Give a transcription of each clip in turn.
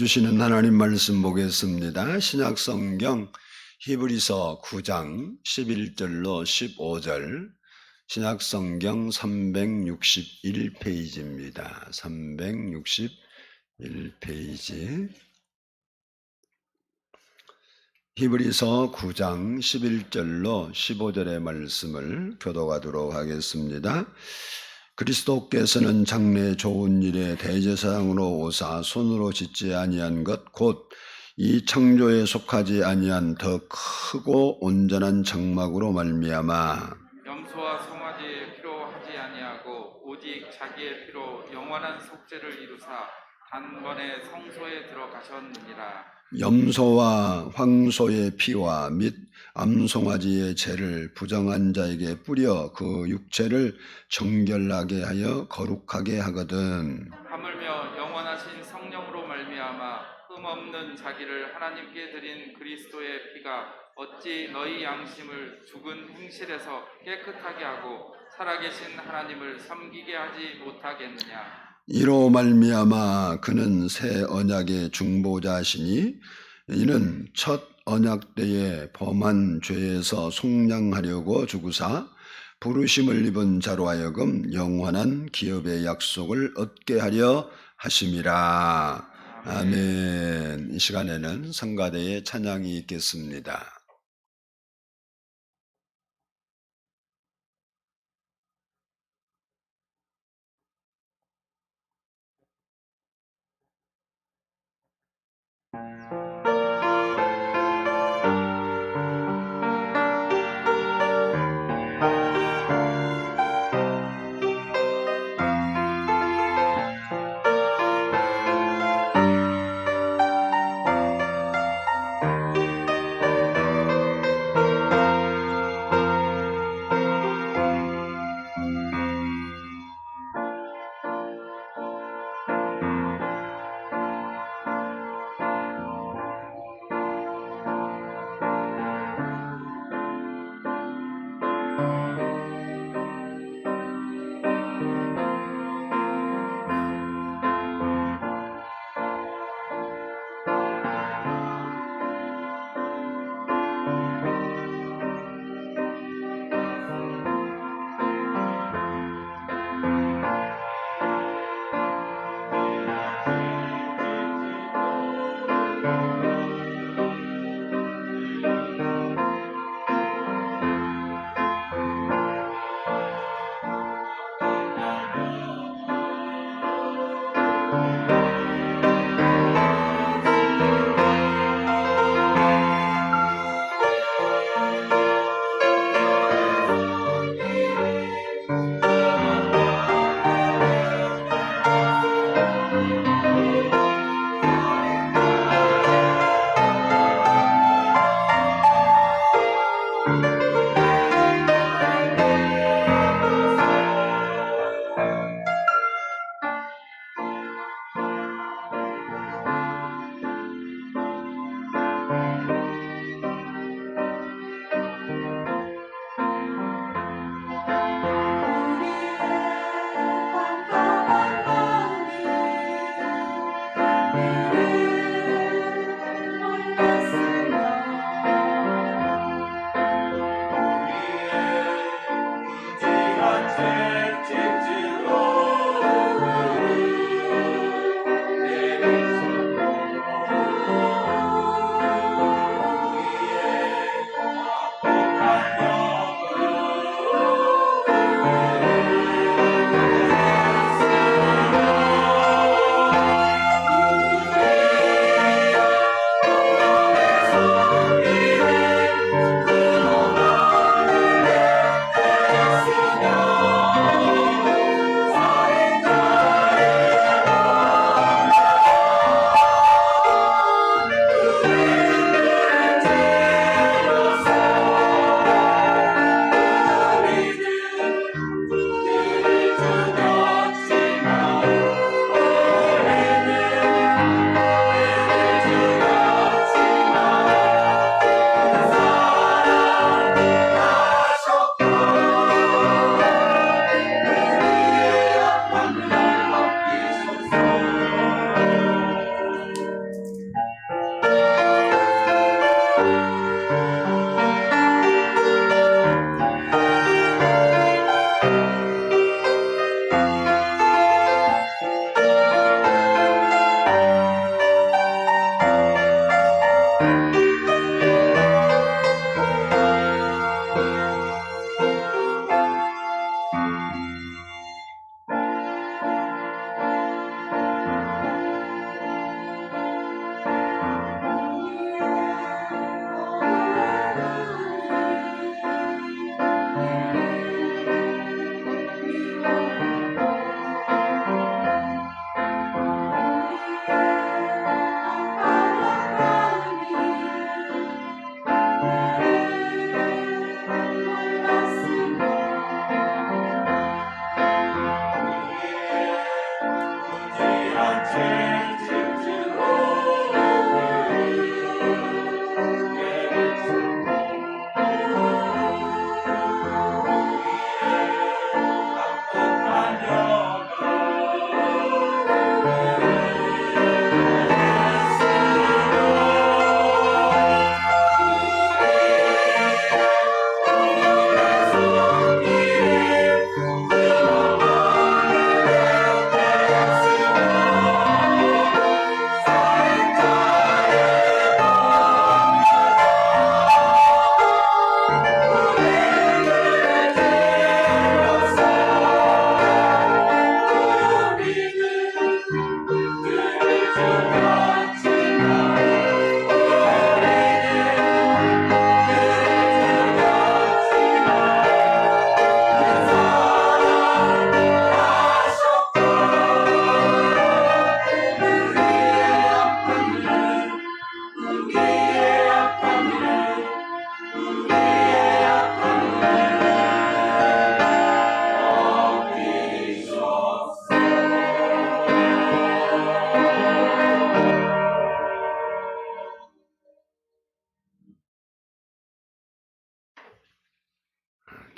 주시는 하나님 말씀 보겠습니다. 신약 성경 히브리서 9장 11절로 15절, 신약 성경 361페이지입니다. 361페이지. 히브리서 9장 11절로 15절의 말씀을 교독하도록 하겠습니다. 그리스도께서는 장래 좋은 일에 대제사장으로 오사 손으로 짓지 아니한 것 곧 이 창조에 속하지 아니한 더 크고 온전한 장막으로 말미암아 염소와 송아지의 피로 하지 아니하고 오직 자기의 피로 영원한 속죄를 이루사 단번에 성소에 들어가셨느니라. 염소와 황소의 피와 및 암송아지의 죄를 부정한 자에게 뿌려 그 육체를 정결하게 하여 거룩하게 하거든. 하물며 영원하신 성령으로 말미암아 흠없는 자기를 하나님께 드린 그리스도의 피가 어찌 너희 양심을 죽은 행실에서 깨끗하게 하고 살아계신 하나님을 섬기게 하지 못하겠느냐. 이로 말미암아 그는 새 언약의 중보자시니 이는 첫 언약 때에 범한 죄에서 속량하려고 죽으사 부르심을 입은 자로 하여금 영원한 기업의 약속을 얻게 하려 하심이라. 아멘. 이 시간에는 성가대의 찬양이 있겠습니다.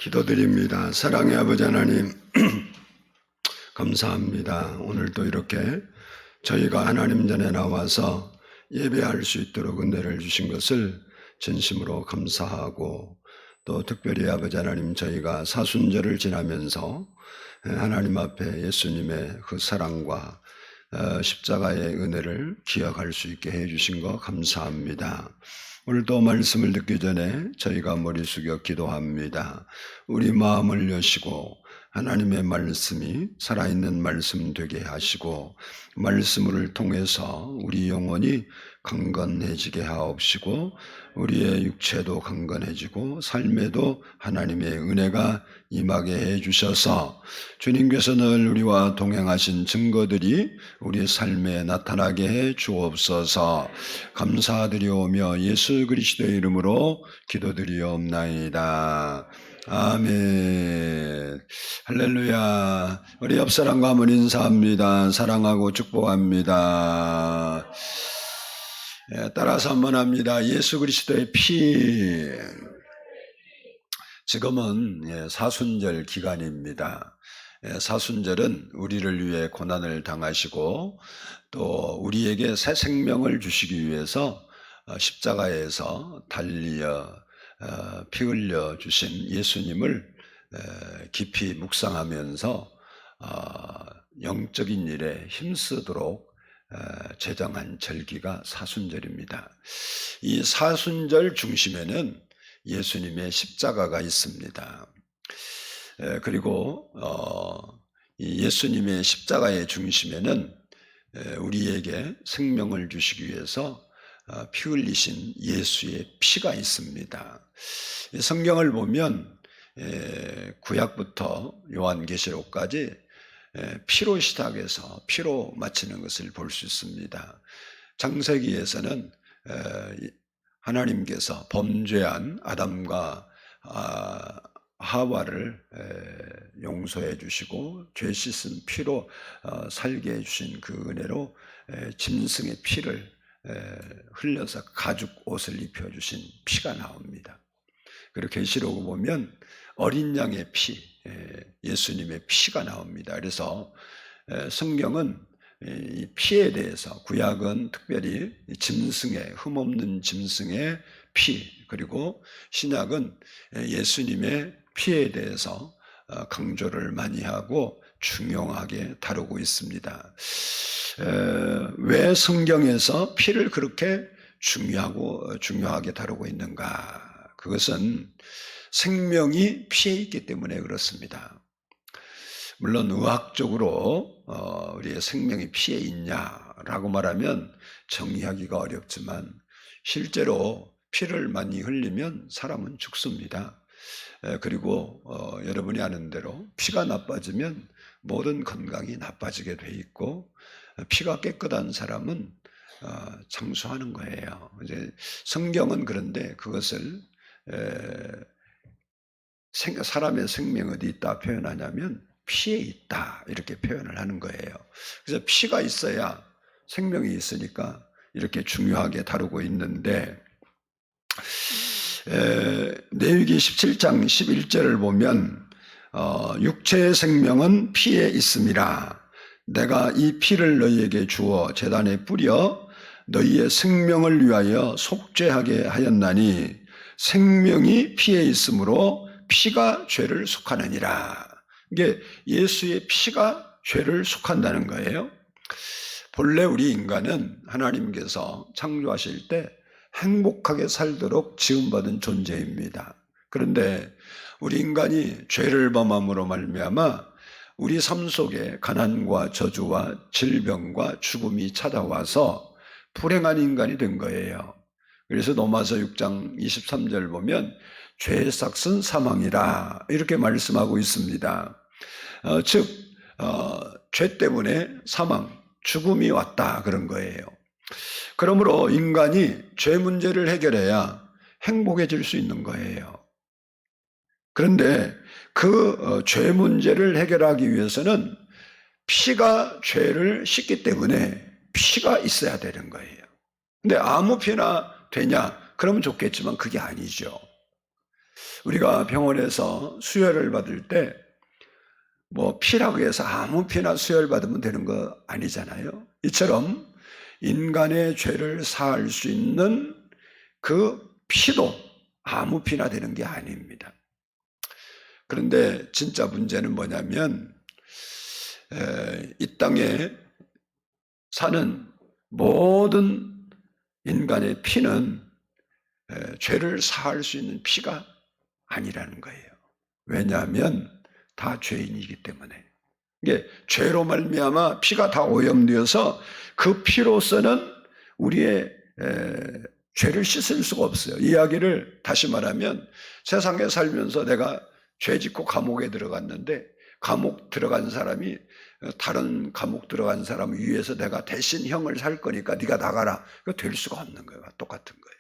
기도드립니다. 사랑의 아버지 하나님, 감사합니다. 오늘도 이렇게 저희가 하나님 전에 나와서 예배할 수 있도록 은혜를 주신 것을 진심으로 감사하고, 또 특별히 아버지 하나님, 저희가 사순절을 지나면서 하나님 앞에 예수님의 그 사랑과 십자가의 은혜를 기억할 수 있게 해주신 거 감사합니다. 오늘도 말씀을 듣기 전에 저희가 머리 숙여 기도합니다. 우리 마음을 여시고 하나님의 말씀이 살아있는 말씀 되게 하시고, 말씀을 통해서 우리 영혼이 강건해지게 하옵시고, 우리의 육체도 강건해지고 삶에도 하나님의 은혜가 임하게 해주셔서 주님께서 늘 우리와 동행하신 증거들이 우리 삶에 나타나게 해 주옵소서. 감사드리오며 예수 그리스도의 이름으로 기도드리옵나이다. 아멘. 할렐루야. 우리 옆 사람과 한번 인사합니다. 사랑하고 축복합니다. 따라서 한번 합니다. 예수 그리스도의 피. 지금은 사순절 기간입니다. 사순절은 우리를 위해 고난을 당하시고 또 우리에게 새 생명을 주시기 위해서 십자가에서 달려 피 흘려 주신 예수님을 깊이 묵상하면서 영적인 일에 힘쓰도록 제정한 절기가 사순절입니다. 이 사순절 중심에는 예수님의 십자가가 있습니다. 그리고 이 예수님의 십자가의 중심에는 우리에게 생명을 주시기 위해서 피 흘리신 예수의 피가 있습니다. 성경을 보면 구약부터 요한계시록까지 피로 시작해서 피로 마치는 것을 볼 수 있습니다. 창세기에서는 하나님께서 범죄한 아담과 하와를 용서해 주시고 죄 씻은 피로 살게 해주신 그 은혜로 짐승의 피를 흘려서 가죽 옷을 입혀주신 피가 나옵니다. 그리고 계시록을 보면 어린 양의 피, 예수님의 피가 나옵니다. 그래서 성경은 이 피에 대해서 구약은 특별히 짐승의 흠없는 짐승의 피, 그리고 신약은 예수님의 피에 대해서 강조를 많이 하고 중요하게 다루고 있습니다. 왜 성경에서 피를 그렇게 중요하게 다루고 있는가? 그것은 생명이 피에 있기 때문에 그렇습니다. 물론 의학적으로 우리의 생명이 피에 있냐라고 말하면 정의하기가 어렵지만 실제로 피를 많이 흘리면 사람은 죽습니다. 그리고 여러분이 아는 대로 피가 나빠지면 모든 건강이 나빠지게 돼 있고, 피가 깨끗한 사람은 장수하는 거예요. 이제 성경은 그런데 그것을 사람의 생명이 어디 있다 표현하냐면 피에 있다 이렇게 표현을 하는 거예요. 그래서 피가 있어야 생명이 있으니까 이렇게 중요하게 다루고 있는데, 레위기 17장 11절을 보면 육체의 생명은 피에 있음이라. 내가 이 피를 너희에게 주어 제단에 뿌려 너희의 생명을 위하여 속죄하게 하였나니 생명이 피에 있으므로 피가 죄를 속하느니라. 이게 예수의 피가 죄를 속한다는 거예요. 본래 우리 인간은 하나님께서 창조하실 때 행복하게 살도록 지음받은 존재입니다. 그런데 우리 인간이 죄를 범함으로 말미암아 우리 삶 속에 가난과 저주와 질병과 죽음이 찾아와서 불행한 인간이 된 거예요. 그래서 로마서 6장 23절 보면 죄의 삭은 사망이라 이렇게 말씀하고 있습니다. 즉 죄 때문에 사망, 죽음이 왔다 그런 거예요. 그러므로 인간이 죄 문제를 해결해야 행복해질 수 있는 거예요. 그런데 그 죄 문제를 해결하기 위해서는 피가 죄를 씻기 때문에 피가 있어야 되는 거예요. 근데 아무 피나 되냐? 그러면 좋겠지만 그게 아니죠. 우리가 병원에서 수혈을 받을 때 뭐 피라고 해서 아무 피나 수혈 받으면 되는 거 아니잖아요. 이처럼 인간의 죄를 사할 수 있는 그 피도 아무 피나 되는 게 아닙니다. 그런데 진짜 문제는 뭐냐면 이 땅에 사는 모든 인간의 피는 죄를 사할 수 있는 피가 아니라는 거예요. 왜냐하면 다 죄인이기 때문에. 이게 죄로 말미암아 피가 다 오염되어서 그 피로서는 우리의 죄를 씻을 수가 없어요. 이야기를 다시 말하면 세상에 살면서 내가 죄 짓고 감옥에 들어갔는데 감옥 들어간 사람이 다른 감옥 들어간 사람 위해서 내가 대신 형을 살 거니까 네가 나가라. 그거 될 수가 없는 거예요. 똑같은 거예요.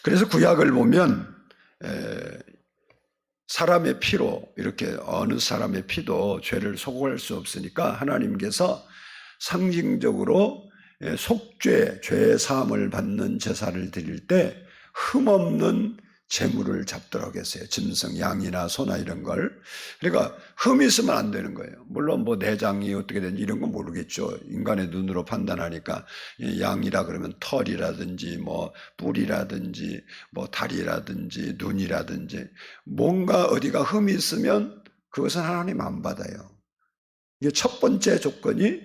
그래서 구약을 보면 사람의 피로 이렇게 어느 사람의 피도 죄를 속할 수 없으니까 하나님께서 상징적으로 속죄, 죄 사함을 받는 제사를 드릴 때 흠없는 제물을 잡도록 했어요. 짐승, 양이나 소나 이런 걸. 그러니까 흠이 있으면 안 되는 거예요. 물론 뭐 내장이 어떻게 되는지 이런 건 모르겠죠. 인간의 눈으로 판단하니까 양이라 그러면 털이라든지 뭐 뿔이라든지 뭐 다리라든지 눈이라든지 뭔가 어디가 흠이 있으면 그것은 하나님 안 받아요. 이게 첫 번째 조건이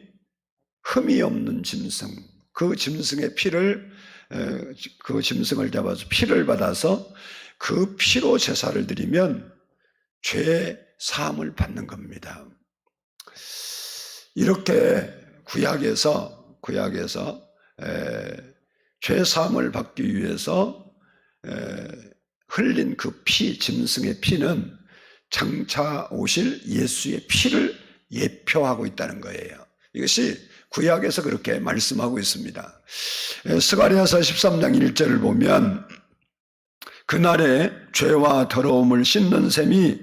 흠이 없는 짐승. 그 짐승의 피를 그 짐승을 잡아서 피를 받아서 그 피로 제사를 드리면 죄 사함을 받는 겁니다. 이렇게 구약에서 죄 사함을 받기 위해서 흘린 그 피, 짐승의 피는 장차 오실 예수의 피를 예표하고 있다는 거예요. 이것이 구약에서 그렇게 말씀하고 있습니다. 스가랴서 13장 1절을 보면 그날에 죄와 더러움을 씻는 셈이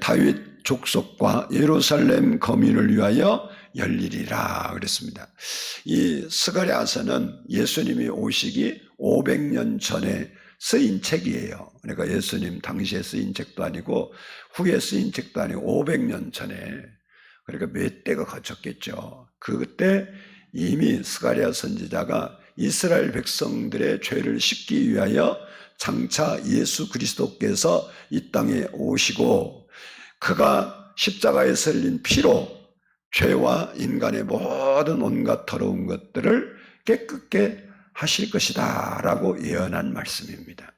다윗 족속과 예루살렘 거민을 위하여 열리리라 그랬습니다. 이 스가랴서는 예수님이 오시기 500년 전에 쓰인 책이에요. 그러니까 예수님 당시에 쓰인 책도 아니고 후에 쓰인 책도 아니고 500년 전에. 그러니까 몇 대가 거쳤겠죠. 그때 이미 스가랴 선지자가 이스라엘 백성들의 죄를 씻기 위하여 장차 예수 그리스도께서 이 땅에 오시고 그가 십자가에 설린 피로 죄와 인간의 모든 온갖 더러운 것들을 깨끗게 하실 것이다 라고 예언한 말씀입니다.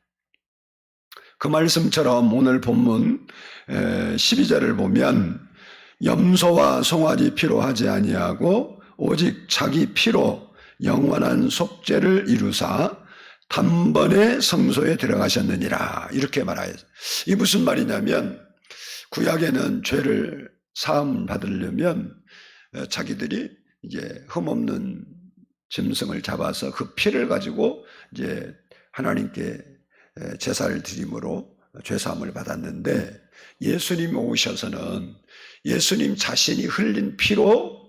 그 말씀처럼 오늘 본문 12절을 보면 염소와 송아지 피로 하지 아니하고 오직 자기 피로 영원한 속죄를 이루사 단번에 성소에 들어가셨느니라 이렇게 말하여 이 무슨 말이냐면 구약에는 죄를 사함 받으려면 자기들이 이제 흠없는 짐승을 잡아서 그 피를 가지고 이제 하나님께 제사를 드림으로 죄사함을 받았는데 예수님 오셔서는 예수님 자신이 흘린 피로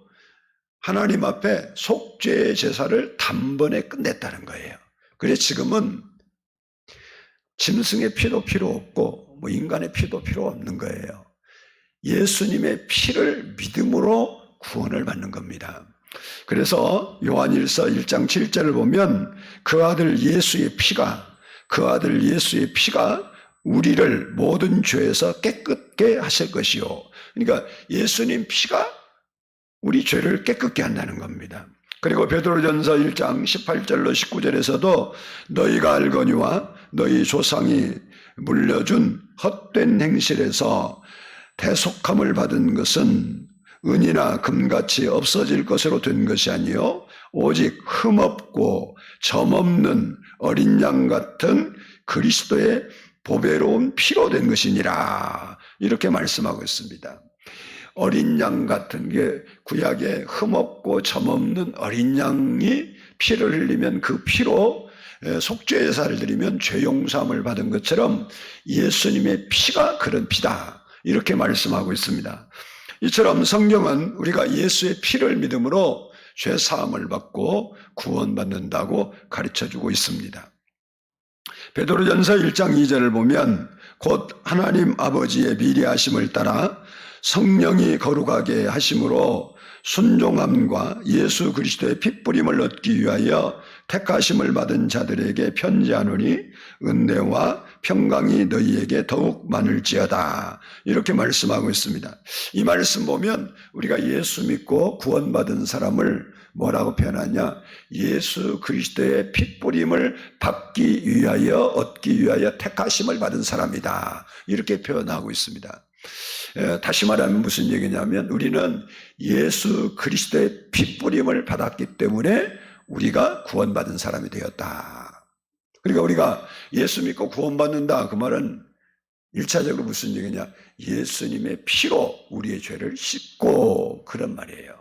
하나님 앞에 속죄의 제사를 단번에 끝냈다는 거예요. 그래서 지금은 짐승의 피도 필요 없고 뭐 인간의 피도 필요 없는 거예요. 예수님의 피를 믿음으로 구원을 받는 겁니다. 그래서 요한일서 1장 7절을 보면 그 아들 예수의 피가 우리를 모든 죄에서 깨끗게 하실 것이요. 그러니까 예수님 피가 우리 죄를 깨끗게 한다는 겁니다. 그리고 베드로전서 1장 18절로 19절에서도 너희가 알거니와 너희 조상이 물려준 헛된 행실에서 대속함을 받은 것은 은이나 금같이 없어질 것으로 된 것이 아니요 오직 흠없고 점없는 어린 양 같은 그리스도의 보배로운 피로 된 것이니라 이렇게 말씀하고 있습니다. 어린 양 같은 게 구약에 흠없고 점없는 어린 양이 피를 흘리면 그 피로 속죄 제사를 드리면 죄 용서함을 받은 것처럼 예수님의 피가 그런 피다 이렇게 말씀하고 있습니다. 이처럼 성경은 우리가 예수의 피를 믿음으로 죄 사함을 받고 구원받는다고 가르쳐주고 있습니다. 베드로전서 1장 2절을 보면 곧 하나님 아버지의 미리하심을 따라 성령이 거룩하게 하심으로 순종함과 예수 그리스도의 핏부림을 얻기 위하여 택하심을 받은 자들에게 편지하노니 은혜와 평강이 너희에게 더욱 많을지어다 이렇게 말씀하고 있습니다. 이 말씀 보면 우리가 예수 믿고 구원받은 사람을 뭐라고 표현하냐? 예수 그리스도의 핏부림을 받기 위하여 얻기 위하여 택하심을 받은 사람이다 이렇게 표현하고 있습니다. 다시 말하면 무슨 얘기냐면 우리는 예수 그리스도의 핏부림을 받았기 때문에 우리가 구원받은 사람이 되었다. 그러니까 우리가 예수 믿고 구원받는다 그 말은 1차적으로 무슨 얘기냐? 예수님의 피로 우리의 죄를 씻고 그런 말이에요.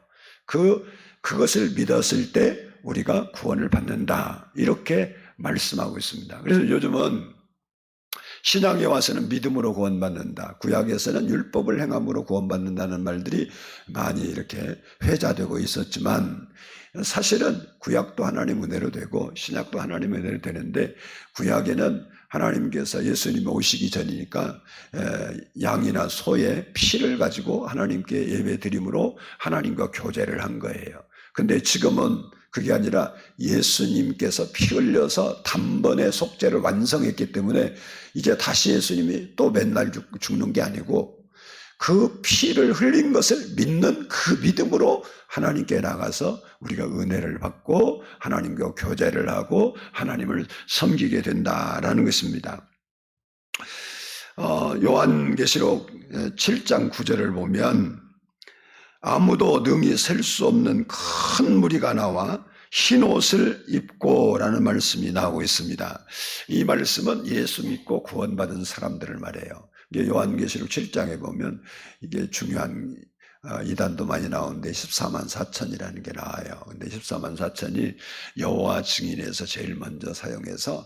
그것을 믿었을 때 우리가 구원을 받는다 이렇게 말씀하고 있습니다. 그래서 요즘은 신약에 와서는 믿음으로 구원받는다. 구약에서는 율법을 행함으로 구원받는다는 말들이 많이 이렇게 회자되고 있었지만 사실은 구약도 하나님 은혜로 되고 신약도 하나님 은혜로 되는데 구약에는 하나님께서 예수님이 오시기 전이니까 양이나 소의 피를 가지고 하나님께 예배드림으로 하나님과 교제를 한 거예요. 근데 지금은 그게 아니라 예수님께서 피 흘려서 단번에 속죄를 완성했기 때문에 이제 다시 예수님이 또 맨날 죽는 게 아니고 그 피를 흘린 것을 믿는 그 믿음으로 하나님께 나가서 우리가 은혜를 받고 하나님과 교제를 하고 하나님을 섬기게 된다라는 것입니다. 요한계시록 7장 9절을 보면 아무도 능히 셀 수 없는 큰 무리가 나와 흰 옷을 입고 라는 말씀이 나오고 있습니다. 이 말씀은 예수 믿고 구원받은 사람들을 말해요. 요한계시록 7장에 보면 이게 중요한 이단도 많이 나오는데 14만 4천이라는 게 나와요. 근데 14만 4천이 여호와 증인에서 제일 먼저 사용해서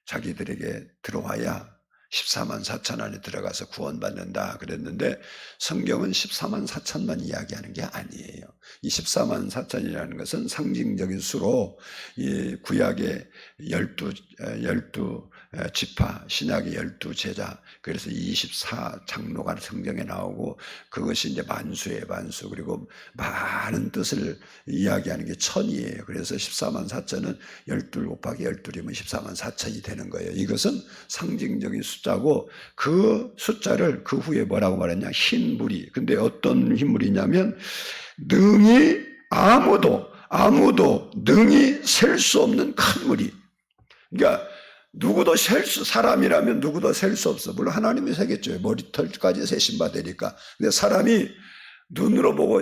자기들에게 들어와야 14만 4천 안에 들어가서 구원받는다 그랬는데 성경은 14만 4천만 이야기하는 게 아니에요. 이 14만 4천이라는 것은 상징적인 수로 이 구약의 12 지파, 신약의 12제자, 그래서 24장로가 성경에 나오고 그것이 이제 만수의 만수, 그리고 많은 뜻을 이야기하는 게 천이에요. 그래서 14만 4천은 12 곱하기 12이면 14만 4천이 되는 거예요. 이것은 상징적인 숫자고 그 숫자를 그 후에 뭐라고 말했냐? 흰 물이. 근데 어떤 흰 물이냐면 능히 아무도 능히 셀 수 없는 큰 물이. 그러니까 누구도 사람이라면 누구도 셀 수 없어. 물론 하나님이 세겠죠. 머리털까지 세신 바 되니까. 근데 사람이 눈으로 보고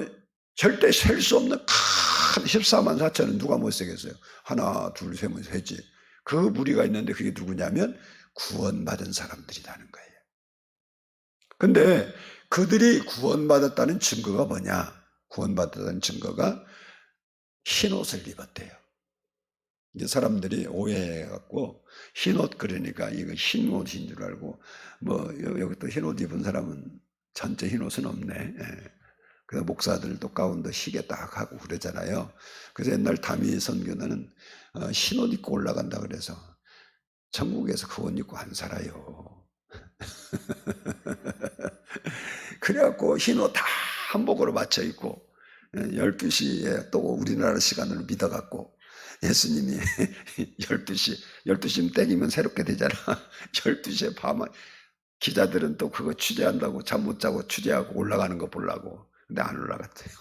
절대 셀 수 없는 큰 14만 4천은 누가 못 세겠어요? 하나, 둘, 셋은 세지. 그 무리가 있는데 그게 누구냐면 구원받은 사람들이라는 거예요. 근데 그들이 구원받았다는 증거가 뭐냐? 구원받았다는 증거가 흰옷을 입었대요. 이제 사람들이 오해해갖고 흰옷 그러니까 이거 흰옷인 줄 알고 여기 또 흰옷 입은 사람은 전체 흰옷은 없네. 예. 그래서 목사들도 가운도 희게 딱 하고 그러잖아요. 그래서 옛날 다미 선교는 흰옷 입고 올라간다 그래서 천국에서 그 옷 입고 안 살아요. 그래갖고 흰옷 다 한복으로 맞춰 입고 12시에 또 우리나라 시간으로 믿어갖고 예수님이 12시면 땡이면 새롭게 되잖아. 12시에 밤에 기자들은 또 그거 취재한다고 잠 못 자고 취재하고 올라가는 거 보려고. 근데 안 올라갔대요.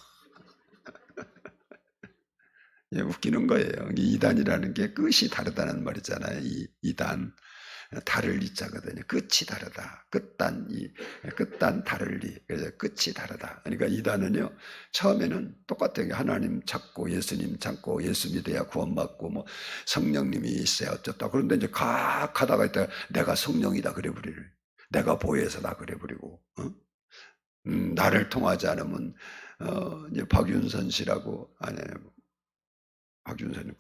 예, 웃기는 거예요. 이단이라는 게 끝이 다르다는 말이잖아요. 이단. 다를 이자거든요. 끝이 다르다. 끝단 다를 리. 그래서 끝이 다르다. 그러니까 이단은요, 처음에는 똑같아요. 하나님 찾고 예수님 찾고 예수 믿어야 구원받고 성령님이 있어야 어쩌다. 그런데 이제 가다가 있다가 내가 성령이다 그래 버리래. 내가 보혜사다 그래 버리고. 나를 통하지 않으면 이제 박윤선 씨라고 박윤선이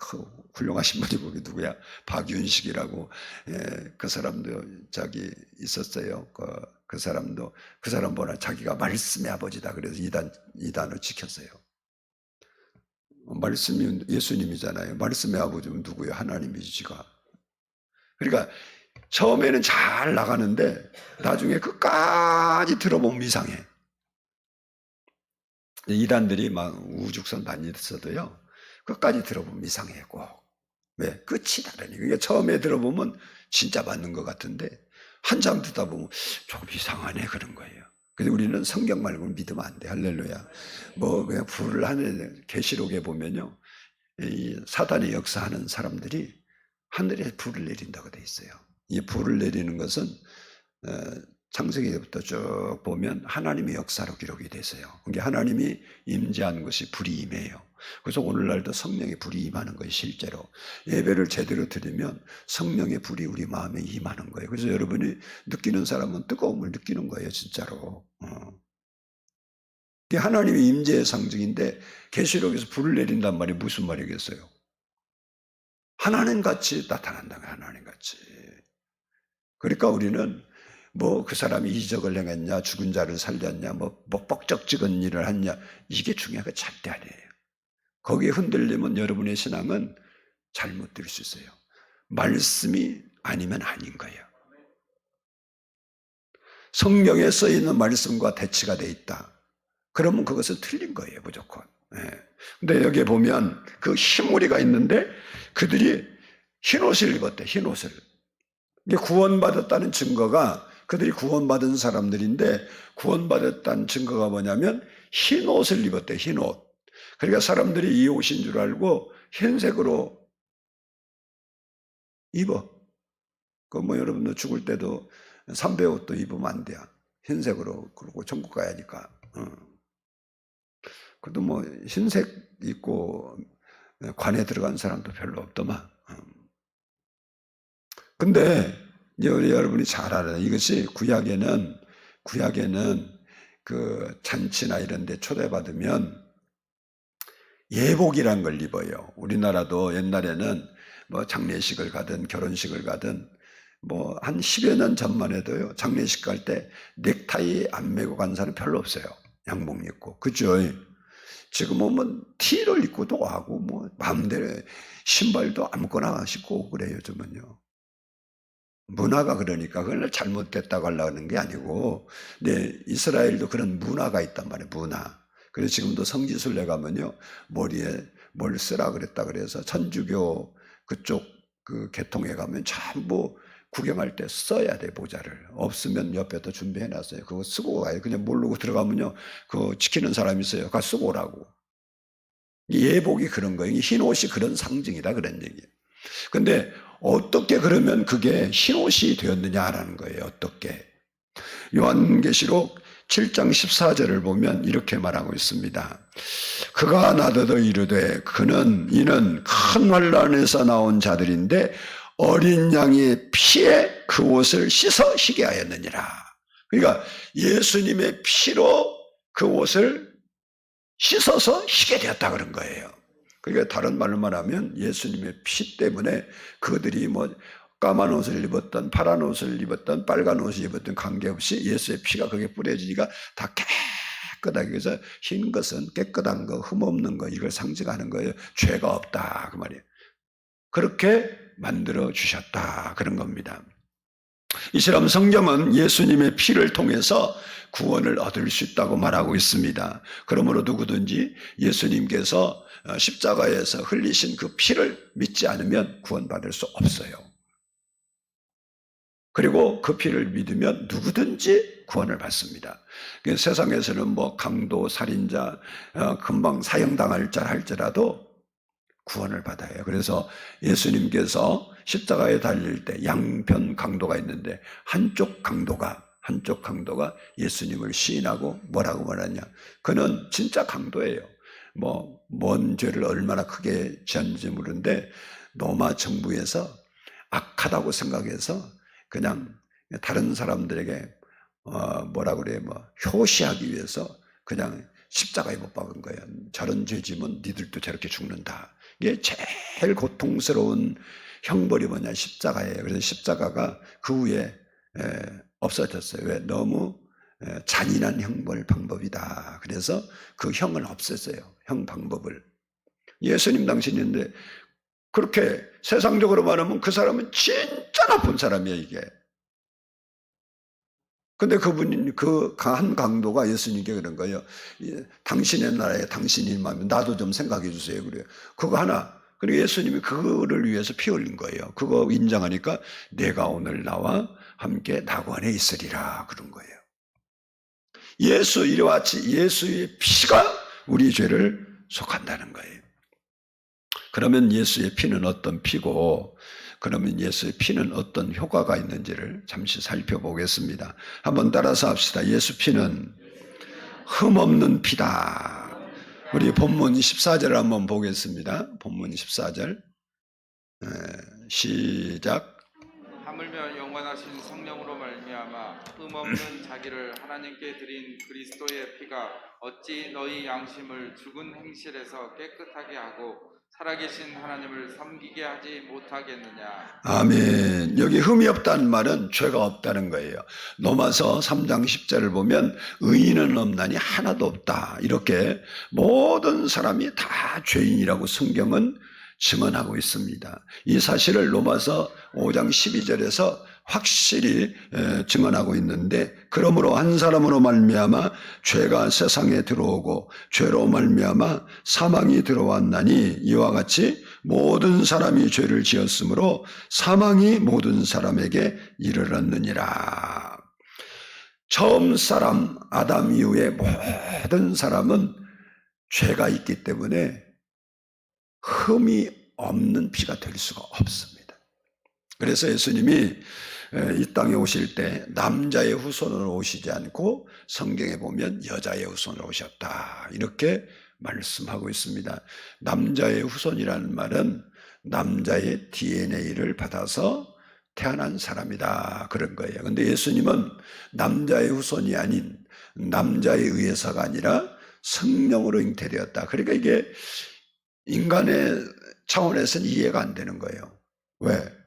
훌륭하신 분이고 누구야? 박윤식이라고. 예, 그 사람도 있었어요. 그 사람보다 자기가 말씀의 아버지다 그래서 이단을 지켰어요. 말씀이 예수님이잖아요. 말씀의 아버지는 누구예요? 하나님이지 지가. 그러니까 처음에는 잘 나가는데 나중에 끝까지 들어보면 이상해. 이단들이 막 우죽선 많이 있어도요. 끝까지 들어보면 이상해 꼭. 왜? 끝이 다르니. 그러니까 처음에 들어보면 진짜 맞는 것 같은데 한참 듣다 보면 좀 이상하네 그런 거예요. 근데 우리는 성경 말고는 믿으면 안 돼. 할렐루야. 그냥 불을 하늘 계시록에 보면요. 이 사단의 역사하는 사람들이 하늘에 불을 내린다고 돼 있어요. 이 불을 내리는 것은 창세기부터 쭉 보면 하나님의 역사로 기록이 됐어요. 그게 하나님이 임재하는 것이 불이 임해요. 그래서 오늘날도 성령의 불이 임하는 거예요. 실제로 예배를 제대로 드리면 성령의 불이 우리 마음에 임하는 거예요. 그래서 여러분이 느끼는 사람은 뜨거움을 느끼는 거예요. 진짜로. 그게 하나님의 임재의 상징인데 계시록에서 불을 내린단 말이 무슨 말이겠어요? 하나님같이 나타난다면 하나님같이. 그러니까 우리는 그 사람이 이적을 행했냐, 죽은 자를 살렸냐, 뻑적지근 일을 했냐, 이게 중요한 거 절대 아니에요. 거기에 흔들리면 여러분의 신앙은 잘못될 수 있어요. 말씀이 아니면 아닌 거예요. 성경에 써 있는 말씀과 대치가 돼 있다. 그러면 그것은 틀린 거예요, 무조건. 근데 여기에 보면 그 흰무리가 있는데 그들이 흰옷을 입었대, 흰옷을. 이게 구원받았다는 증거가 그들이 구원받은 사람들인데 구원받았다는 증거가 뭐냐면 흰옷을 입었대, 흰옷. 그러니까 사람들이 이 옷인 줄 알고 흰색으로 입어. 여러분도 죽을 때도 삼배 옷도 입으면 안 돼요. 흰색으로. 그러고 천국 가야 하니까. 그래도 흰색 입고 관에 들어간 사람도 별로 없더만. 근데 이제 여러분이 잘 알아요. 이것이 구약에는 그 잔치나 이런 데 초대받으면 예복이란 걸 입어요. 우리나라도 옛날에는 장례식을 가든 결혼식을 가든 뭐 한 10여 년 전만 해도요, 장례식 갈 때 넥타이 안 메고 간 사람 별로 없어요. 양복 입고. 그죠? 지금은 뭐 티를 입고도 하고 뭐 마음대로 신발도 아무거나 신고 그래요, 요즘은요. 문화가 그러니까 그걸 잘못됐다고 하려는 게 아니고, 네, 이스라엘도 그런 문화가 있단 말이에요, 문화. 그래서 지금도 성지순례 가면요, 머리에 뭘 쓰라 그랬다 그래서 천주교 그쪽 그 계통에 가면 전부 구경할 때 써야 돼, 모자를. 없으면 옆에다 준비해 놨어요. 그거 쓰고 가요. 그냥 모르고 들어가면요, 그거 지키는 사람이 있어요. 그거 쓰고 오라고. 예복이 그런 거예요. 흰 옷이 그런 상징이다, 그런 얘기예요. 근데 어떻게 그러면 그게 흰옷이 되었느냐라는 거예요. 어떻게. 요한계시록 7장 14절을 보면 이렇게 말하고 있습니다. 그가 나더러 이르되 이는 큰 환란에서 나온 자들인데 어린 양의 피에 그 옷을 씻어 희게 하였느니라. 그러니까 예수님의 피로 그 옷을 씻어서 희게 되었다 그런 거예요. 그러니까 다른 말로 말하면 예수님의 피 때문에 그들이 뭐 까만 옷을 입었던 파란 옷을 입었던 빨간 옷을 입었던 관계없이 예수의 피가 거기에 뿌려지니까 다 깨끗하게. 그래서 흰 것은 깨끗한 거, 흠없는 거, 이걸 상징하는 거예요. 죄가 없다 그 말이에요. 그렇게 만들어 주셨다 그런 겁니다. 이처럼 성경은 예수님의 피를 통해서 구원을 얻을 수 있다고 말하고 있습니다. 그러므로 누구든지 예수님께서 십자가에서 흘리신 그 피를 믿지 않으면 구원받을 수 없어요. 그리고 그 피를 믿으면 누구든지 구원을 받습니다. 세상에서는 뭐 강도, 살인자, 금방 사형당할 자 할지라도 구원을 받아요. 그래서 예수님께서 십자가에 달릴 때 양편 강도가 있는데 한쪽 강도가 예수님을 시인하고 뭐라고 말하냐. 그는 진짜 강도예요. 뭐 뭔 죄를 얼마나 크게 지었는지 모르는데 로마 정부에서 악하다고 생각해서 그냥 다른 사람들에게 뭐라고 그래요, 뭐 효시하기 위해서 그냥 십자가에 못 박은 거예요. 저런 죄지면 니들도 저렇게 죽는다. 이게 제일 고통스러운 형벌이 뭐냐, 십자가예요. 그래서 십자가가 그 후에 없어졌어요. 왜? 너무 잔인한 형벌 방법이다. 그래서 그 형을 없앴어요. 형 방법을. 예수님 당신인데 그렇게 세상적으로 말하면 그 사람은 진짜 나쁜 사람이에요, 이게. 근데 그분이 그 한 강도가 예수님께 그런 거예요. 당신의 나라에 당신이 임하면 나도 좀 생각해 주세요. 그래요. 그거 하나. 그리고 예수님이 그거를 위해서 피 흘린 거예요. 그거 인정하니까 내가 오늘 나와 함께 낙원에 있으리라 그런 거예요. 예수 이와 같이 예수의 피가 우리 죄를 속한다는 거예요. 그러면 예수의 피는 어떤 피고, 그러면 예수의 피는 어떤 효과가 있는지를 잠시 살펴보겠습니다. 한번 따라서 합시다. 예수 피는 흠없는 피다. 우리 본문 14절 한번 보겠습니다. 본문 14절 시작. 하물며 영원하신 성령으로 말미암아 흠없는 자기를 하나님께 드린 그리스도의 피가 어찌 너희 양심을 죽은 행실에서 깨끗하게 하고 살아계신 하나님을 섬기게 하지 못하겠느냐. 아멘. 여기 흠이 없다는 말은 죄가 없다는 거예요. 로마서 3장 10절을 보면 의인은 없나니 하나도 없다. 이렇게 모든 사람이 다 죄인이라고 성경은 증언하고 있습니다. 이 사실을 로마서 5장 12절에서 확실히 증언하고 있는데, 그러므로 한 사람으로 말미암아 죄가 세상에 들어오고 죄로 말미암아 사망이 들어왔나니 이와 같이 모든 사람이 죄를 지었으므로 사망이 모든 사람에게 이르렀느니라. 처음 사람 아담 이후에 모든 사람은 죄가 있기 때문에 흠이 없는 피가 될 수가 없습니다. 그래서 예수님이 이 땅에 오실 때 남자의 후손으로 오시지 않고 성경에 보면 여자의 후손으로 오셨다. 이렇게 말씀하고 있습니다. 남자의 후손이라는 말은 남자의 DNA를 받아서 태어난 사람이다. 그런 거예요. 그런데 예수님은 남자의 후손이 아닌 남자에 의해서가 아니라 성령으로 잉태되었다. 그러니까 이게 인간의 차원에서는 이해가 안 되는 거예요. 왜?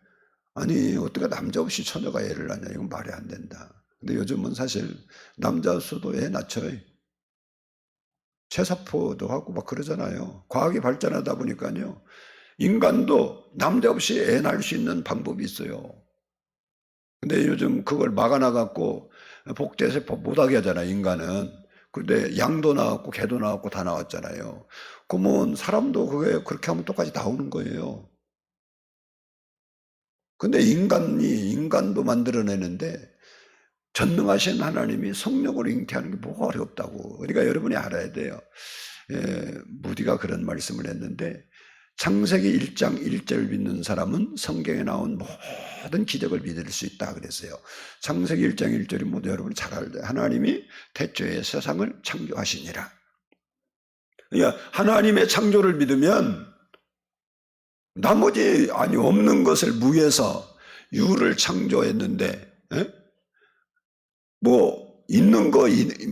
아니 어떻게 남자 없이 처녀가 애를 낳냐, 이건 말이 안 된다. 근데 요즘은 사실 남자 없어도 애 낳죠. 체사포도 하고 막 그러잖아요. 과학이 발전하다 보니까요, 인간도 남자 없이 애 낳을 수 있는 방법이 있어요. 근데 요즘 그걸 막아놔갖고 복제세포 못하게 하잖아요, 인간은. 근데 양도 나왔고 개도 나왔고 다 나왔잖아요. 그러면 사람도 그게 그렇게 하면 똑같이 나오는 거예요. 근데 인간도 만들어내는데 전능하신 하나님이 성령으로 잉태하는 게 뭐가 어렵다고. 그러니까 여러분이 알아야 돼요. 무디가 그런 말씀을 했는데, 창세기 1장 1절 믿는 사람은 성경에 나온 모든 기적을 믿을 수 있다 그랬어요. 창세기 1장 1절이 모두 여러분이 잘 알아야 돼요. 하나님이 태초에 세상을 창조하시니라. 그러니까 하나님의 창조를 믿으면 나머지 없는 것을 무에서 유를 창조했는데, 뭐 있는 거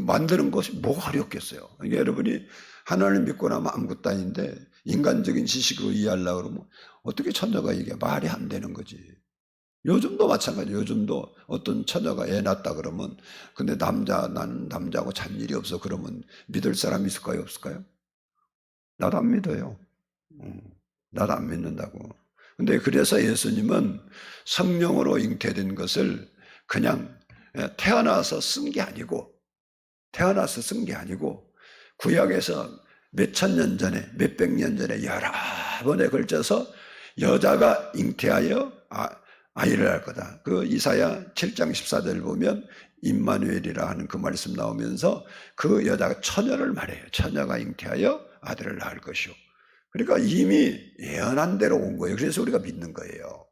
만드는 것이 뭐가 어렵겠어요. 그러니까 여러분이 하나님 믿고 나면 아무것도 아닌데 인간적인 지식으로 이해하려고 그러면 어떻게 처녀가 이게 말이 안 되는 거지. 요즘도 마찬가지예요. 요즘도 어떤 처녀가 애 낳았다 그러면, 근데 나는 남자하고 잔 일이 없어 그러면 믿을 사람 있을까요, 없을까요? 나도 안 믿어요. 나도 안 믿는다고. 근데 그래서 예수님은 성령으로 잉태된 것을 그냥 태어나서 쓴 게 아니고 구약에서 몇천 년 전에, 몇백 년 전에 여러 번에 걸쳐서 여자가 잉태하여 아이를 낳을 거다. 그 이사야 7장 14절 보면 임마누엘이라 하는 그 말씀 나오면서 그 여자가 처녀를 말해요. 처녀가 잉태하여 아들을 낳을 것이요. 그러니까 이미 예언한 대로 온 거예요. 그래서 우리가 믿는 거예요.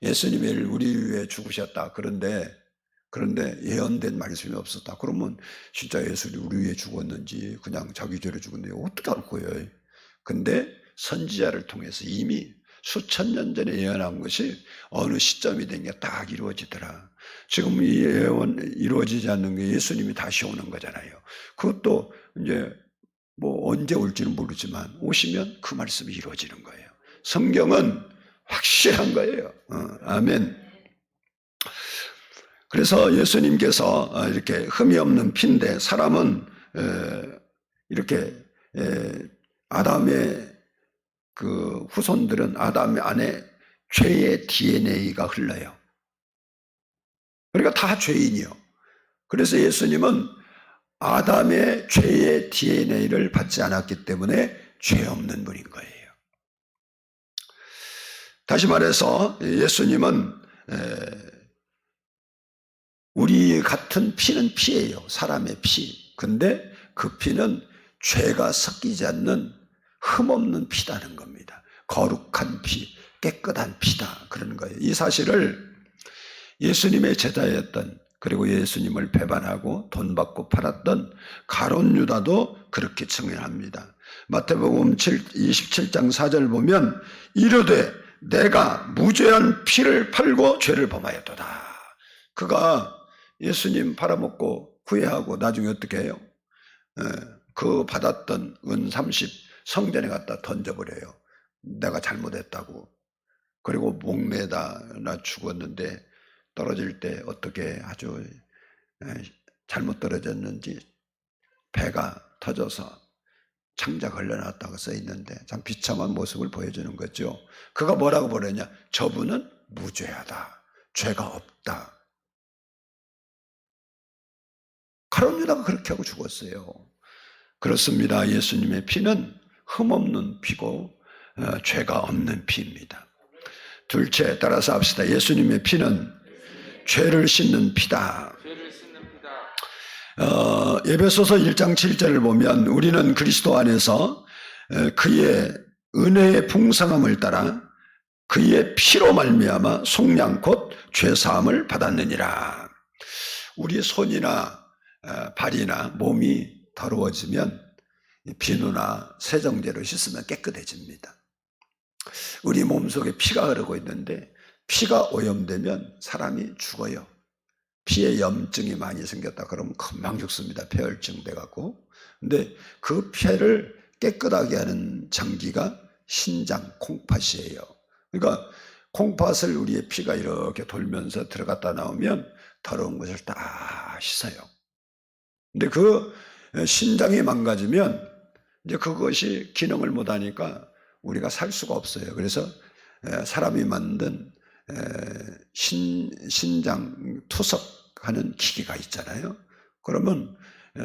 예수님이 우리 위해 죽으셨다. 그런데 예언된 말씀이 없었다. 그러면 진짜 예수님이 우리 위해 죽었는지 그냥 자기 죄로 죽었는지 어떻게 알 거예요? 근데 선지자를 통해서 이미 수천 년 전에 예언한 것이 어느 시점이 된 게 딱 이루어지더라. 지금 이 예언 이루어지지 않는 게 예수님이 다시 오는 거잖아요. 그것도 이제 뭐 언제 올지는 모르지만 오시면 그 말씀이 이루어지는 거예요. 성경은 확실한 거예요. 아멘. 그래서 예수님께서 이렇게 흠이 없는 피인데, 사람은 이렇게 아담의 그 후손들은 아담 안에 죄의 DNA가 흘러요. 그러니까 다 죄인이요. 그래서 예수님은 아담의 죄의 DNA를 받지 않았기 때문에 죄 없는 분인 거예요. 다시 말해서 예수님은 우리 같은 피는 피예요. 사람의 피. 근데 그 피는 죄가 섞이지 않는 흠없는 피다는 겁니다. 거룩한 피, 깨끗한 피다, 그러는 거예요. 이 사실을 예수님의 제자였던, 그리고 예수님을 배반하고 돈 받고 팔았던 가룟 유다도 그렇게 증언합니다. 마태복음 27장 4절 보면 이르되 내가 무죄한 피를 팔고 죄를 범하였도다. 그가 예수님 팔아먹고 후회하고 나중에 어떻게 해요? 그 받았던 은 30 성전에 갖다 던져버려요. 내가 잘못했다고. 그리고 목매다 나 죽었는데 떨어질 때 어떻게 아주 잘못 떨어졌는지 배가 터져서 창자 걸려놨다고 써있는데 참 비참한 모습을 보여주는 거죠. 그가 뭐라고 보냈냐? 저분은 무죄하다. 죄가 없다. 가룟 유다가 그렇게 하고 죽었어요. 그렇습니다. 예수님의 피는 흠없는 피고 죄가 없는 피입니다. 둘째, 따라서 합시다. 예수님의 피는 죄를 씻는 피다. 에베소서 1장 7절을 보면 우리는 그리스도 안에서 그의 은혜의 풍성함을 따라 그의 피로 말미암아 속량 곧 죄사함을 받았느니라. 우리 손이나 발이나 몸이 더러워지면 비누나 세정제로 씻으면 깨끗해집니다. 우리 몸속에 피가 흐르고 있는데 피가 오염되면 사람이 죽어요. 피에 염증이 많이 생겼다 그러면 금방 죽습니다. 폐혈증 돼갖고. 근데 그 폐를 깨끗하게 하는 장기가 신장, 콩팥이에요. 그러니까 콩팥을 우리의 피가 이렇게 돌면서 들어갔다 나오면 더러운 것을 다 씻어요. 근데 그 신장이 망가지면 이제 그것이 기능을 못하니까 우리가 살 수가 없어요. 그래서 사람이 만든 신장 투석하는 기계가 있잖아요. 그러면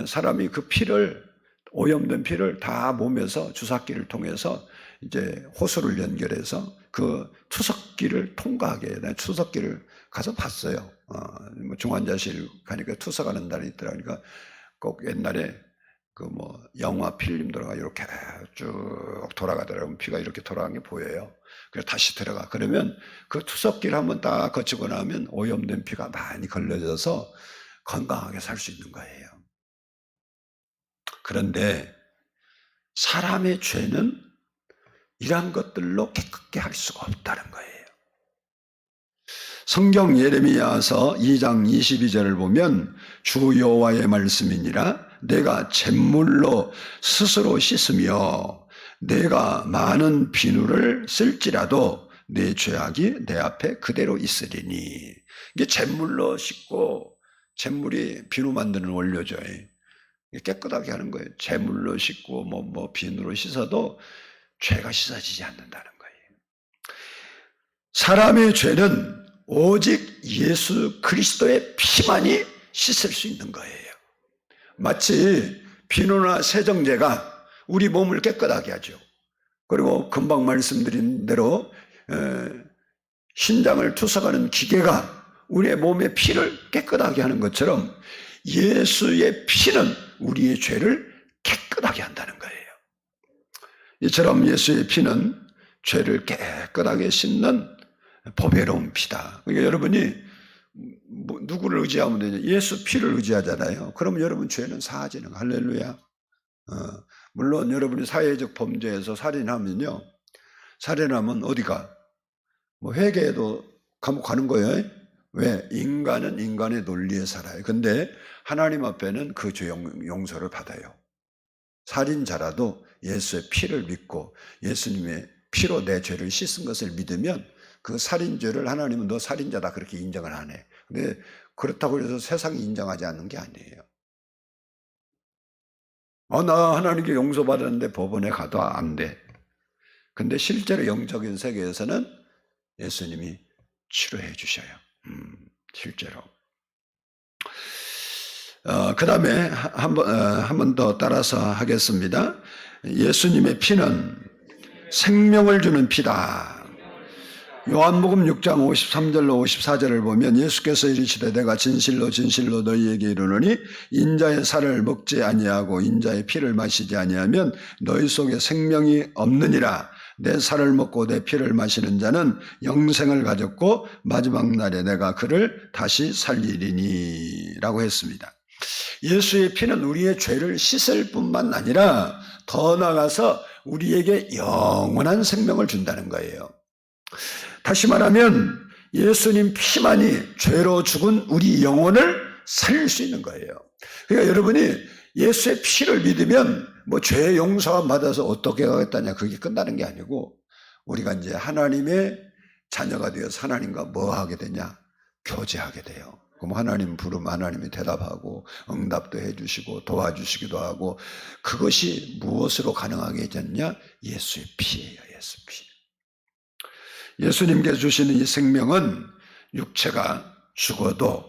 사람이 그 피를, 오염된 피를 다 몸에서 주사기를 통해서 이제 호수를 연결해서 그 투석기를 통과하게 해요. 투석기를 가서 봤어요. 뭐 중환자실 가니까 투석하는 날이 있더라고요. 그러니까 꼭 옛날에 그 뭐 영화 필름 들어가 이렇게 쭉 돌아가더라고요. 피가 이렇게 돌아가는 게 보여요. 그래서 다시 들어가. 그러면 그 투석기를 한번 딱 거치고 나면 오염된 피가 많이 걸러져서 건강하게 살 수 있는 거예요. 그런데 사람의 죄는 이러한 것들로 깨끗게 할 수가 없다는 거예요. 성경 예레미야서 2장 22절을 보면 주 여호와의 말씀이니라 내가 잿물로 스스로 씻으며 내가 많은 비누를 쓸지라도 내 죄악이 내 앞에 그대로 있으리니. 이게 잿물로 씻고, 잿물이 비누 만드는 원료죠. 깨끗하게 하는 거예요. 잿물로 씻고 뭐 비누로 씻어도 죄가 씻어지지 않는다는 거예요. 사람의 죄는 오직 예수 그리스도의 피만이 씻을 수 있는 거예요. 마치 비누나 세정제가 우리 몸을 깨끗하게 하죠. 그리고 금방 말씀드린 대로 신장을 투석하는 기계가 우리의 몸의 피를 깨끗하게 하는 것처럼 예수의 피는 우리의 죄를 깨끗하게 한다는 거예요. 이처럼 예수의 피는 죄를 깨끗하게 씻는 보배로운 피다. 그러니까 여러분이 누구를 의지하면 되냐? 예수 피를 의지하잖아요. 그러면 여러분 죄는 사하지는. 할렐루야. 물론 여러분이 사회적 범죄에서 살인하면요, 살인하면 어디가? 뭐 회개해도 감옥 가는 거예요. 왜? 인간은 인간의 논리에 살아요. 근데 하나님 앞에는 그 죄 용서를 받아요. 살인자라도 예수의 피를 믿고 예수님의 피로 내 죄를 씻은 것을 믿으면 그 살인죄를 하나님은 너 살인자다 그렇게 인정을 안 해. 근데 그렇다고 해서 세상이 인정하지 않는 게 아니에요. 나 하나님께 용서받았는데 법원에 가도 안 돼. 근데 실제로 영적인 세계에서는 예수님이 치료해 주셔요. 실제로. 그 다음에 한 번 더 따라서 하겠습니다. 예수님의 피는 생명을 주는 피다. 요한복음 6장 53절로 54절을 보면 예수께서 이르시되 내가 진실로 진실로 너희에게 이르노니 인자의 살을 먹지 아니하고 인자의 피를 마시지 아니하면 너희 속에 생명이 없느니라. 내 살을 먹고 내 피를 마시는 자는 영생을 가졌고 마지막 날에 내가 그를 다시 살리리니 라고 했습니다. 예수의 피는 우리의 죄를 씻을 뿐만 아니라 더 나아가서 우리에게 영원한 생명을 준다는 거예요. 다시 말하면 예수님 피만이 죄로 죽은 우리 영혼을 살릴 수 있는 거예요. 그러니까 여러분이 예수의 피를 믿으면 뭐 죄 용서가 받아서 어떻게 하겠다냐 그게 끝나는 게 아니고 우리가 이제 하나님의 자녀가 되어서 하나님과 뭐 하게 되냐? 교제하게 돼요. 그럼 하나님 부르면 하나님이 대답하고 응답도 해주시고 도와주시기도 하고 그것이 무엇으로 가능하게 해졌냐? 예수의 피예요. 예수 피. 예수님께서 주시는 이 생명은 육체가 죽어도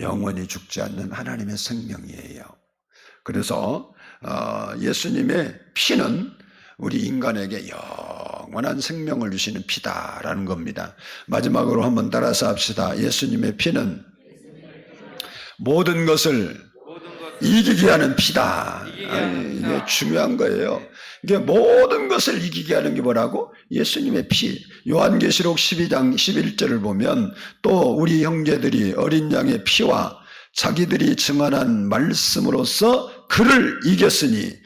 영원히 죽지 않는 하나님의 생명이에요. 그래서 예수님의 피는 우리 인간에게 영원한 생명을 주시는 피다라는 겁니다. 마지막으로 한번 따라서 합시다. 예수님의 피는 모든 것을 이기게 하는 피다. 이게 중요한 거예요. 이게 모든 것을 이기게 하는 게 뭐라고? 예수님의 피. 요한계시록 12장 11절을 보면 또 우리 형제들이 어린 양의 피와 자기들이 증언한 말씀으로써 그를 이겼으니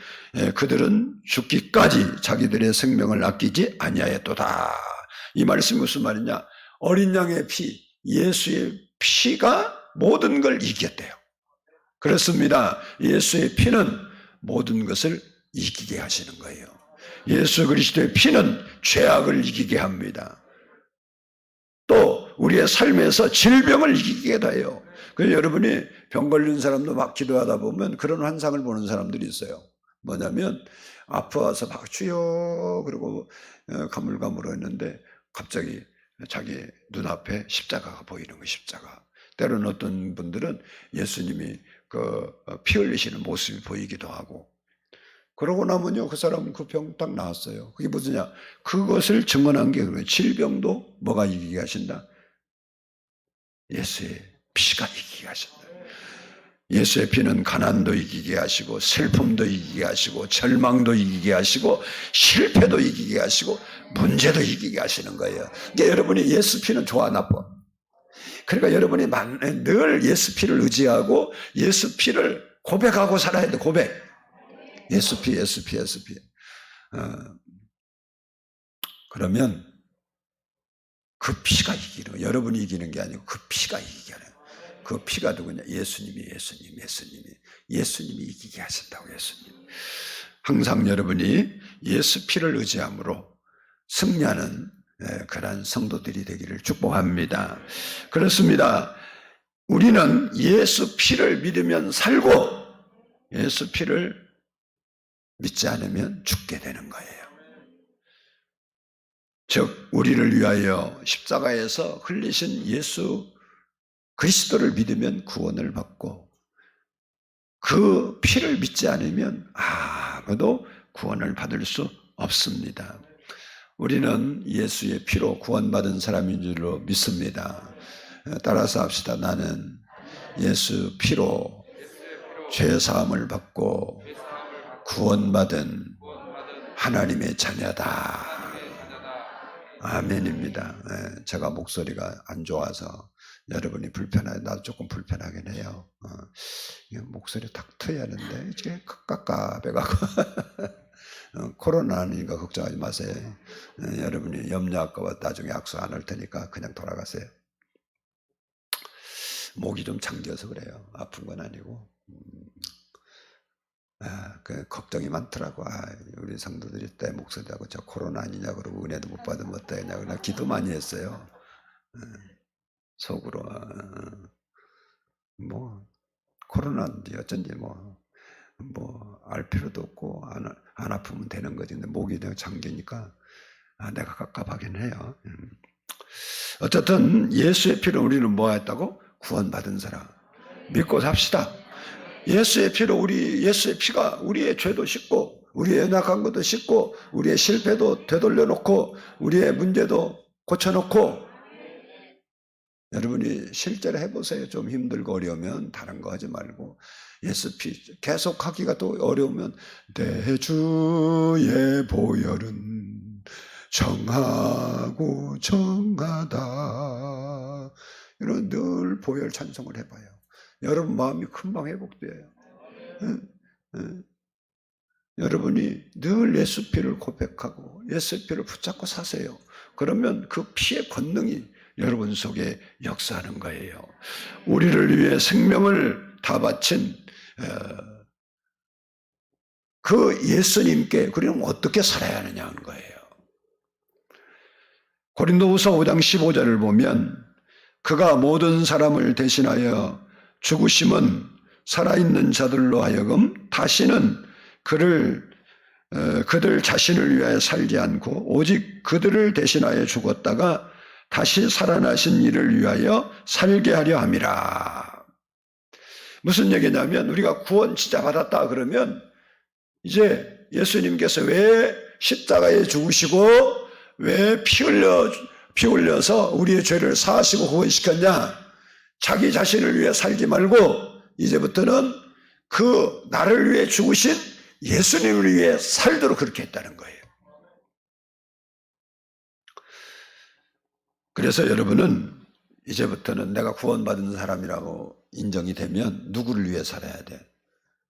그들은 죽기까지 자기들의 생명을 아끼지 아니하였도다. 이 말씀이 무슨 말이냐? 어린 양의 피, 예수의 피가 모든 걸 이겼대요. 그렇습니다. 예수의 피는 모든 것을 이기게 하시는 거예요. 예수 그리스도의 피는 죄악을 이기게 합니다. 우리의 삶에서 질병을 이기게 해요. 그래서 여러분이 병 걸린 사람도 막 기도하다 보면 그런 환상을 보는 사람들이 있어요. 뭐냐면 아파서 막 주여 그러고 가물가물했는데 갑자기 자기 눈앞에 십자가가 보이는 거예요. 십자가. 때로는 어떤 분들은 예수님이 피 흘리시는 모습이 보이기도 하고, 그러고 나면요 그 사람은 그 병 딱 나았어요. 그게 무슨냐? 그것을 증언한 게 그거예요. 질병도 뭐가 이기게 하신다? 예수의 피가 이기게 하신다. 예수의 피는 가난도 이기게 하시고 슬픔도 이기게 하시고 절망도 이기게 하시고 실패도 이기게 하시고 문제도 이기게 하시는 거예요. 그러니까 여러분이 예수 피는 좋아 나빠? 그러니까 여러분이 늘 예수 피를 의지하고 예수 피를 고백하고 살아야 돼. 고백. 예수 피, 예수 피, 예수 피. 그러면 그 피가 이기는 거예요. 여러분이 이기는 게 아니고 그 피가 이기게 하는 거예요. 그 피가 누구냐? 예수님이 이기게 하신다고. 예수님. 항상 여러분이 예수 피를 의지함으로 승리하는 그러한 성도들이 되기를 축복합니다. 그렇습니다. 우리는 예수 피를 믿으면 살고 예수 피를 믿지 않으면 죽게 되는 거예요. 즉 우리를 위하여 십자가에서 흘리신 예수 그리스도를 믿으면 구원을 받고 그 피를 믿지 않으면 아무도 구원을 받을 수 없습니다. 우리는 예수의 피로 구원받은 사람인 줄로 믿습니다. 따라서 합시다. 나는 예수 피로 죄 사함을 받고 구원받은 하나님의 자녀다. 아멘입니다. 제가 목소리가 안 좋아서 여러분이 나도 조금 불편하긴 해요. 목소리 탁 트여야 하는데 이게 깝깝해가고 코로나니까 걱정하지 마세요. 여러분이 염려할까봐 나중에 악수 안 할 테니까 그냥 돌아가세요. 목이 좀 잠겨서 그래요. 아픈 건 아니고. 그 걱정이 많더라고. 우리 성도들이 때 목소리하고 저 코로나 아니냐 그러고 은혜도 못 받으면 어떠냐고. 나 기도 많이 했어요. 속으로. 뭐 코로나인지 어쩐지 알 필요도 없고 안 아프면 되는 거지. 근데 목이 내가 잠기니까 내가 깝깝하긴 해요. 어쨌든 예수의 피로 우리는 뭐 했다고? 구원받은 사람. 믿고 삽시다. 예수의 피로 예수의 피가 우리의 죄도 씻고 우리의 연약한 것도 씻고 우리의 실패도 되돌려 놓고 우리의 문제도 고쳐 놓고. 여러분이 실제로 해보세요. 좀 힘들고 어려우면 다른 거 하지 말고 예수 피 계속 하기가 또 어려우면 내 주의 보혈은 정하고 정하다. 이런 늘 보혈 찬송을 해봐요. 여러분 마음이 금방 회복돼요. 여러분이 늘 예수 피를 고백하고 예수 피를 붙잡고 사세요. 그러면 그 피의 권능이 여러분 속에 역사하는 거예요. 우리를 위해 생명을 다 바친 그 예수님께 그럼 어떻게 살아야 하느냐 하는 거예요. 고린도후서 5장 15절을 보면 그가 모든 사람을 대신하여 죽으심은 살아있는 자들로 하여금 다시는 그들 자신을 위하여 살지 않고 오직 그들을 대신하여 죽었다가 다시 살아나신 이를 위하여 살게 하려 함이라. 무슨 얘기냐면 우리가 구원 진짜 받았다 그러면 이제 예수님께서 왜 십자가에 죽으시고 왜 피 흘려서 우리의 죄를 사하시고 구원시켰냐? 자기 자신을 위해 살지 말고 이제부터는 그 나를 위해 죽으신 예수님을 위해 살도록 그렇게 했다는 거예요. 그래서 여러분은 이제부터는 내가 구원받은 사람이라고 인정이 되면 누구를 위해 살아야 돼?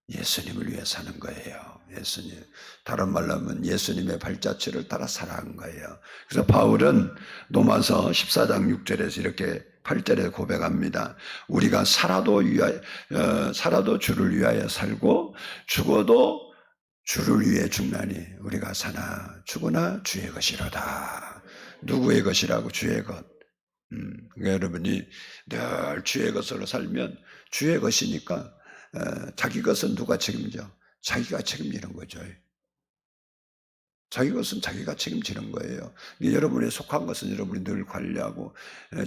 예수님을 위해 사는 거예요. 예수님. 다른 말로 하면 예수님의 발자취를 따라 살아간 거예요. 그래서 바울은 로마서 14장 6절에서 이렇게 8절에 고백합니다. 우리가 살아도 주를 위하여 살고 죽어도 주를 위해 죽나니 우리가 사나 죽으나 주의 것이로다. 누구의 것이라고? 주의 것. 그러니까 여러분이 늘 주의 것으로 살면 주의 것이니까 자기 것은 누가 책임져? 자기가 책임지는 거죠. 자기 것은 자기가 책임지는 거예요. 여러분이 속한 것은 여러분이 늘 관리하고,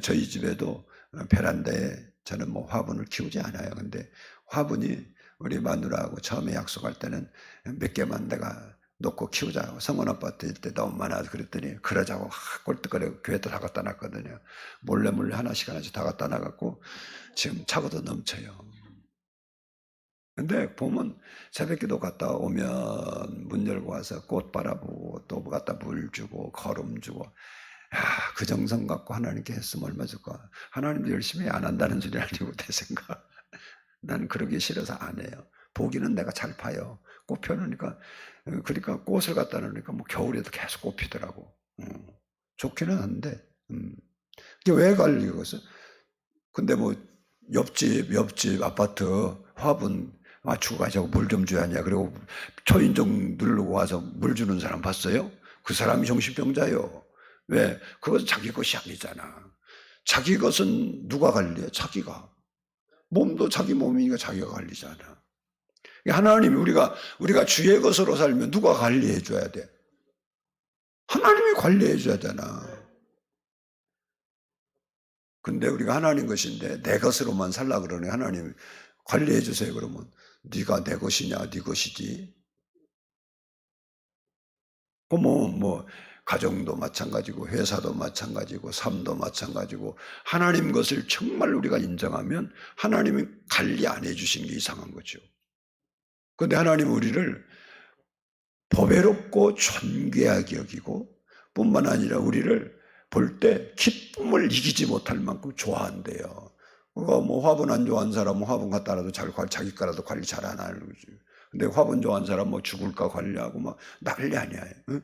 저희 집에도 베란다에 저는 뭐 화분을 키우지 않아요. 근데 화분이 우리 마누라하고 처음에 약속할 때는 몇 개만 내가 놓고 키우자고, 성원 아파트일 때 너무 많아서 그랬더니 그러자고 꼴떡거리고 교회도 다 갖다 놨거든요. 몰래 하나씩 다 갖다 놔갖고 지금 차고도 넘쳐요. 근데 보면 새벽기도 갔다 오면 문 열고 와서 꽃 바라보고 또 갖다 물 주고 거름 주고, 그 정성 갖고 하나님께 했으면 얼마 좋을까. 하나님도 열심히 안 한다는 소리 아니고 내 생각. 나는 그러기 싫어서 안 해요. 보기는 내가 잘 봐요. 꽃 펴놓으니까, 그러니까 꽃을 갖다 놓으니까 뭐 겨울에도 계속 꽃 피더라고. 좋기는 한데, 이게 왜 갈리고 있어? 근데 뭐 옆집 아파트 화분 맞추고 가자고 물 좀 줘야 하냐. 그리고 초인종 누르고 와서 물 주는 사람 봤어요? 그 사람이 정신병자요. 왜? 그것은 자기 것이 아니잖아. 자기 것은 누가 관리해? 자기가. 몸도 자기 몸이니까 자기가 관리잖아. 하나님이 우리가 주의 것으로 살면 누가 관리해 줘야 돼? 하나님이 관리해 줘야 되나. 근데 우리가 하나님 것인데 내 것으로만 살라 그러네. 하나님 관리해 주세요. 그러면 네가 내 것이냐, 네 것이지. 뭐 가정도 마찬가지고 회사도 마찬가지고 삶도 마찬가지고, 하나님 것을 정말 우리가 인정하면 하나님이 관리 안 해주신 게 이상한 거죠. 그런데 하나님은 우리를 보배롭고 존귀하게 여기고, 뿐만 아니라 우리를 볼 때 기쁨을 이기지 못할 만큼 좋아한대요. 그러니까 뭐 화분 안 좋아하는 사람은 화분 갖다 놔도 자기 거라도 관리 잘 안 하는 거지. 근데 화분 좋아하는 사람 뭐 죽을까 관리하고 막 난리 아니야. 응?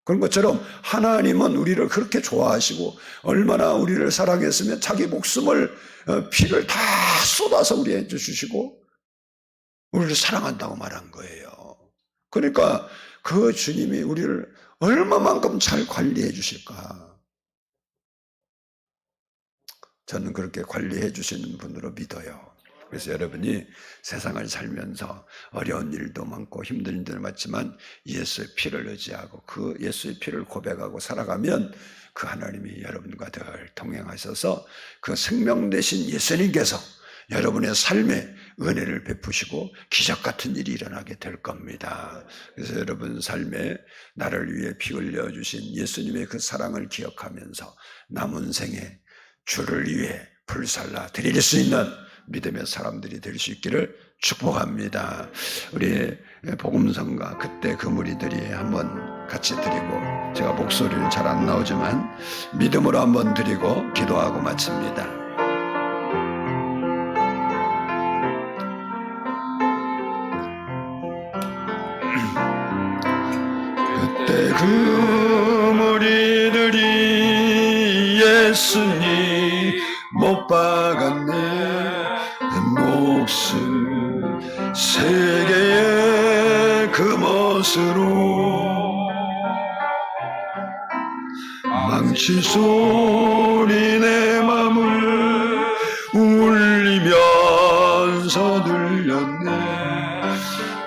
그런 것처럼 하나님은 우리를 그렇게 좋아하시고 얼마나 우리를 사랑했으면 자기 목숨을, 피를 다 쏟아서 우리한테 주시고 우리를 사랑한다고 말한 거예요. 그러니까 그 주님이 우리를 얼마만큼 잘 관리해 주실까. 저는 그렇게 관리해 주시는 분으로 믿어요. 그래서 여러분이 세상을 살면서 어려운 일도 많고 힘든 일도 많지만 예수의 피를 의지하고 그 예수의 피를 고백하고 살아가면 그 하나님이 여러분과 늘 동행하셔서 그 생명 되신 예수님께서 여러분의 삶에 은혜를 베푸시고 기적 같은 일이 일어나게 될 겁니다. 그래서 여러분 삶에 나를 위해 피 흘려주신 예수님의 그 사랑을 기억하면서 남은 생에 주를 위해 불살라 드릴 수 있는 믿음의 사람들이 될 수 있기를 축복합니다. 우리 복음성가 그때 그 무리들이 한번 같이 드리고, 제가 목소리는 잘 안 나오지만 믿음으로 한번 드리고 기도하고 마칩니다. 그때 그 무리들이 예수님 못 박았네. 목숨 세계의 그 멋으로 망치 소리 내 맘을 울리면서 들렸네.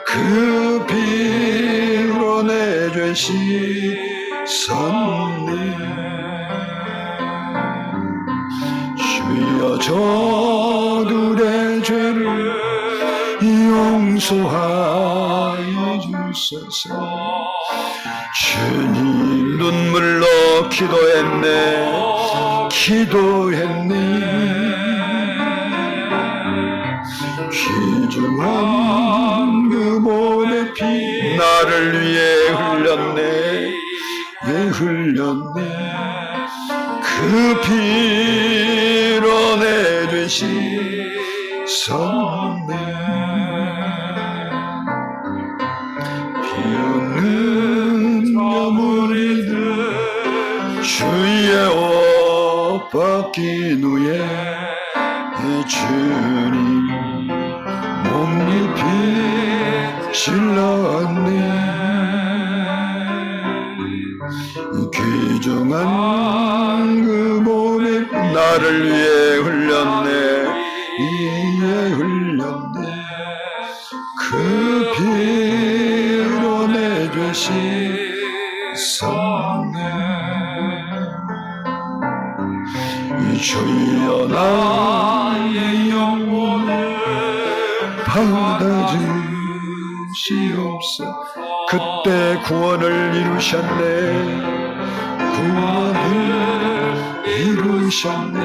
그 피로 내 죄 씻었네. 주여 저들의 죄를 용서하여 주소서. 주님 눈물로 기도했네. 귀중한 그 몸의 피 나를 위해 흘렸네. 그 피로 내 죄 씻었네. 피 없는 무리들 주의 옷 벗긴 후에 주님 몸잎이 실렀네. 귀중한 그 몸이 나를 위해 흘렸네. 위해 흘렸네. 그 피로 내 죄 씻었네. 주여 나의 영혼을 받아주시옵소서. 그때 구원을 이루셨네. 구원을 이루셨네.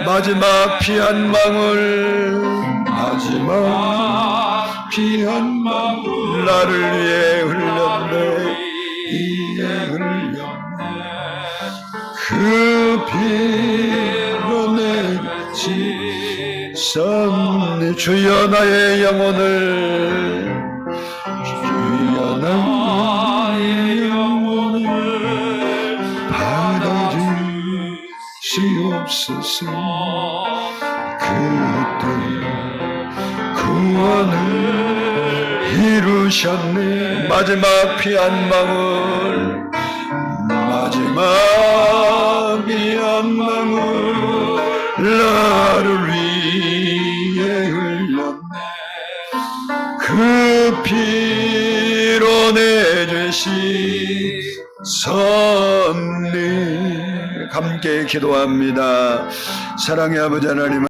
마지막 피 한 방울, 마지막 피 한 방울 나를 위해 흘렸네. 위해 흘렸네. 그 피로 내 씻었네. 주여 나의 영혼을, 주여 나의 영혼을 받아주시옵소서. 그때 구원을 이루셨네. 마지막 피 한 방울, 마지막 피 한 방울 나를 위해 흘렸네. 그 피로 내 죄 씻었네. 함께 기도합니다. 사랑의 아버지 하나님,